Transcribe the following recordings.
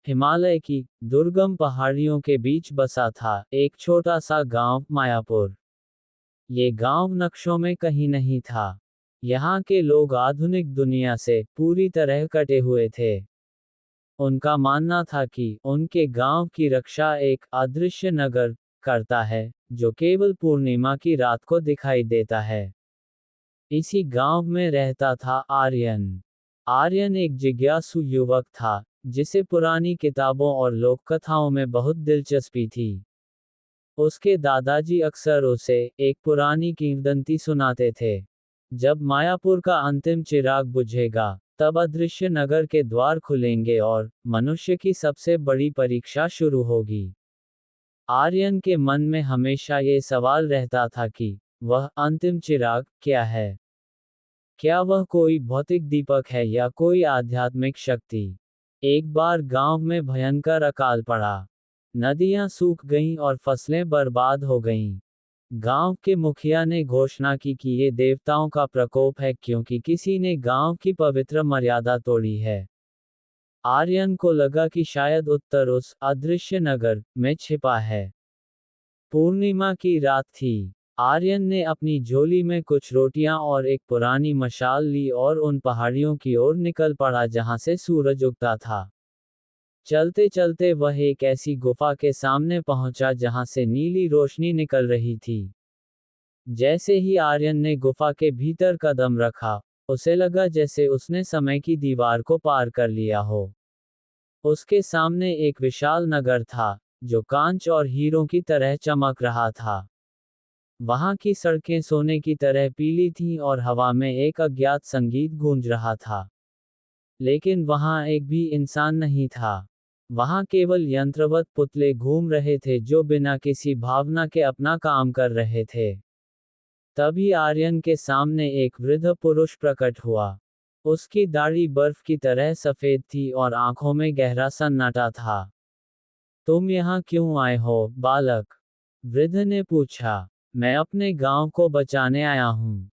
हिमालय की दुर्गम पहाड़ियों के बीच बसा था एक छोटा सा गांव मायापुर। ये गांव नक्शों में कहीं नहीं था। यहाँ के लोग आधुनिक दुनिया से पूरी तरह कटे हुए थे। उनका मानना था कि उनके गांव की रक्षा एक अदृश्य नगर करता है, जो केवल पूर्णिमा की रात को दिखाई देता है। इसी गांव में रहता था आर्यन। आर्यन एक जिज्ञासु युवक था, जिसे पुरानी किताबों और लोक कथाओं में बहुत दिलचस्पी थी। उसके दादाजी अक्सर उसे एक पुरानी किंवदंती सुनाते थे। जब मायापुर का अंतिम चिराग बुझेगा, तब अदृश्य नगर के द्वार खुलेंगे और मनुष्य की सबसे बड़ी परीक्षा शुरू होगी। आर्यन के मन में हमेशा ये सवाल रहता था कि वह अंतिम चिराग क्या है। क्या वह कोई भौतिक दीपक है या कोई आध्यात्मिक शक्ति। एक बार गांव में भयंकर अकाल पड़ा। नदियां सूख गईं और फसलें बर्बाद हो गईं। गांव के मुखिया ने घोषणा की कि ये देवताओं का प्रकोप है, क्योंकि किसी ने गांव की पवित्र मर्यादा तोड़ी है। आर्यन को लगा कि शायद उत्तर उस अदृश्य नगर में छिपा है। पूर्णिमा की रात थी। आर्यन ने अपनी झोली में कुछ रोटियां और एक पुरानी मशाल ली और उन पहाड़ियों की ओर निकल पड़ा जहां से सूरज उगता था। चलते चलते वह एक ऐसी गुफा के सामने पहुंचा जहां से नीली रोशनी निकल रही थी। जैसे ही आर्यन ने गुफा के भीतर कदम रखा, उसे लगा जैसे उसने समय की दीवार को पार कर लिया हो। उसके सामने एक विशाल नगर था, जो कांच और हीरों की तरह चमक रहा था। वहां की सड़कें सोने की तरह पीली थीं और हवा में एक अज्ञात संगीत गूंज रहा था। लेकिन वहां एक भी इंसान नहीं था। वहां केवल यंत्रवत पुतले घूम रहे थे जो बिना किसी भावना के अपना काम कर रहे थे। तभी आर्यन के सामने एक वृद्ध पुरुष प्रकट हुआ। उसकी दाढ़ी बर्फ की तरह सफेद थी और आंखों में गहरा सन्नाटा था। तुम यहाँ क्यों आए हो, बालक? वृद्ध ने पूछा। मैं अपने गांव को बचाने आया हूँ।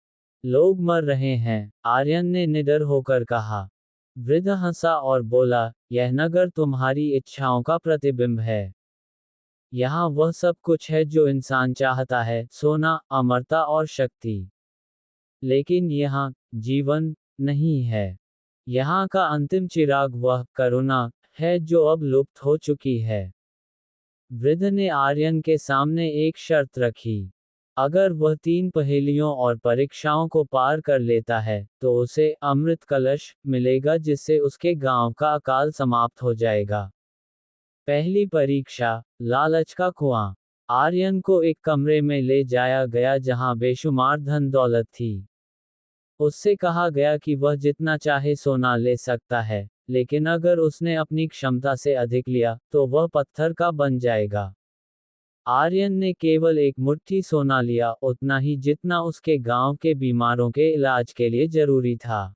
लोग मर रहे हैं, आर्यन ने निडर होकर कहा। वृद्ध हंसा और बोला, यह नगर तुम्हारी इच्छाओं का प्रतिबिंब है। यहाँ वह सब कुछ है जो इंसान चाहता है, सोना, अमरता और शक्ति। लेकिन यहाँ जीवन नहीं है। यहाँ का अंतिम चिराग वह करुणा है जो अब लुप्त हो चुकी है। वृद्ध ने आर्यन के सामने एक शर्त रखी। अगर वह 3 पहेलियों और परीक्षाओं को पार कर लेता है, तो उसे अमृत कलश मिलेगा जिससे उसके गांव का अकाल समाप्त हो जाएगा। पहली परीक्षा, लालच का कुआं। आर्यन को एक कमरे में ले जाया गया जहां बेशुमार धन दौलत थी। उससे कहा गया कि वह जितना चाहे सोना ले सकता है, लेकिन अगर उसने अपनी क्षमता से अधिक लिया, तो वह पत्थर का बन जाएगा। आर्यन ने केवल एक मुट्ठी सोना लिया, उतना ही जितना उसके गांव के बीमारों के इलाज के लिए जरूरी था।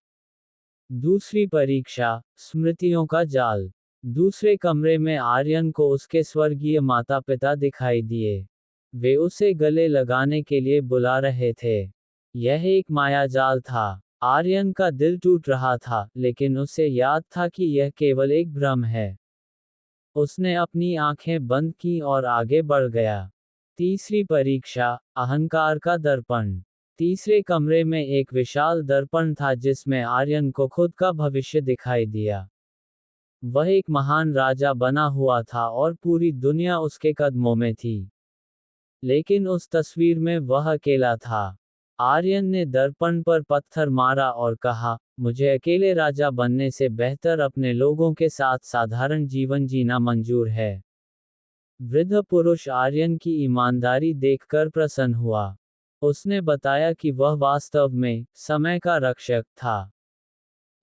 दूसरी परीक्षा, स्मृतियों का जाल। दूसरे कमरे में आर्यन को उसके स्वर्गीय माता पिता दिखाई दिए। वे उसे गले लगाने के लिए बुला रहे थे। यह एक मायाजाल था। आर्यन का दिल टूट रहा था, लेकिन उसे याद था कि यह केवल एक भ्रम है। उसने अपनी आंखें बंद की और आगे बढ़ गया। तीसरी परीक्षा, अहंकार का दर्पण। तीसरे कमरे में एक विशाल दर्पण था जिसमें आर्यन को खुद का भविष्य दिखाई दिया। वह एक महान राजा बना हुआ था और पूरी दुनिया उसके कदमों में थी। लेकिन उस तस्वीर में वह अकेला था। आर्यन ने दर्पण पर पत्थर मारा और कहा, मुझे अकेले राजा बनने से बेहतर अपने लोगों के साथ साधारण जीवन जीना मंजूर है। वृद्ध पुरुष आर्यन की ईमानदारी देखकर प्रसन्न हुआ। उसने बताया कि वह वास्तव में समय का रक्षक था।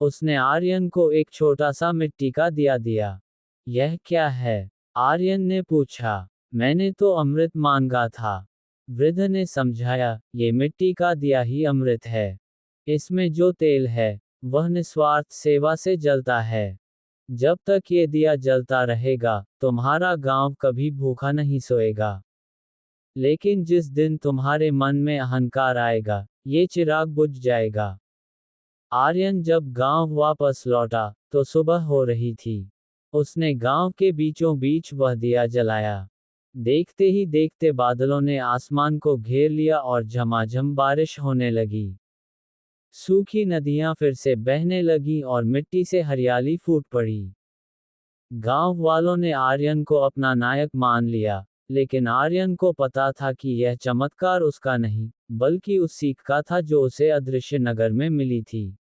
उसने आर्यन को एक छोटा सा मिट्टी का दिया दिया। यह क्या है? आर्यन ने पूछा। मैंने तो अमृत मांगा था। वृद्ध ने समझाया, ये मिट्टी का दिया ही अमृत है। इसमें जो तेल है, वह निस्वार्थ सेवा से जलता है। जब तक ये दिया जलता रहेगा, तुम्हारा गांव कभी भूखा नहीं सोएगा। लेकिन जिस दिन तुम्हारे मन में अहंकार आएगा, ये चिराग बुझ जाएगा। आर्यन जब गांव वापस लौटा, तो सुबह हो रही थी। उसने गांव के बीचों बीच वह दिया जलाया। देखते ही देखते बादलों ने आसमान को घेर लिया और झमाझम बारिश होने लगी। सूखी नदियां फिर से बहने लगीं और मिट्टी से हरियाली फूट पड़ी। गांव वालों ने आर्यन को अपना नायक मान लिया, लेकिन आर्यन को पता था कि यह चमत्कार उसका नहीं, बल्कि उस सीख का था जो उसे अदृश्य नगर में मिली थी।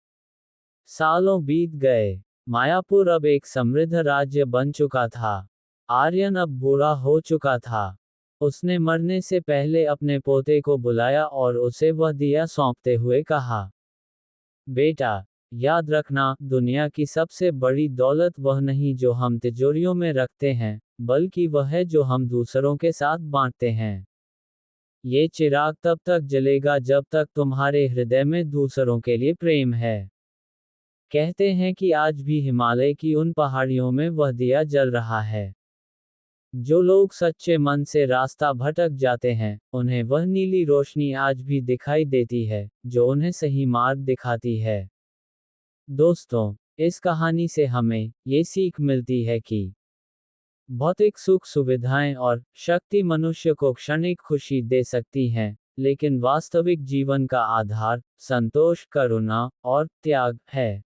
सालों बीत गए। मायापुर अब एक समृद्ध राज्य बन चुका था। आर्यन अब बूढ़ा हो चुका था। उसने मरने से पहले अपने पोते को बुलाया और उसे वह दिया सौंपते हुए कहा, बेटा, याद रखना, दुनिया की सबसे बड़ी दौलत वह नहीं जो हम तिजोरियों में रखते हैं, बल्कि वह है जो हम दूसरों के साथ बांटते हैं। ये चिराग तब तक जलेगा जब तक तुम्हारे हृदय में दूसरों के लिए प्रेम है। कहते हैं कि आज भी हिमालय की उन पहाड़ियों में वह दिया जल रहा है। जो लोग सच्चे मन से रास्ता भटक जाते हैं, उन्हें वह नीली रोशनी आज भी दिखाई देती है, जो उन्हें सही मार्ग दिखाती है। दोस्तों, इस कहानी से हमें ये सीख मिलती है कि भौतिक सुख सुविधाएं और शक्ति मनुष्य को क्षणिक खुशी दे सकती हैं, लेकिन वास्तविक जीवन का आधार संतोष, करुणा और त्याग है।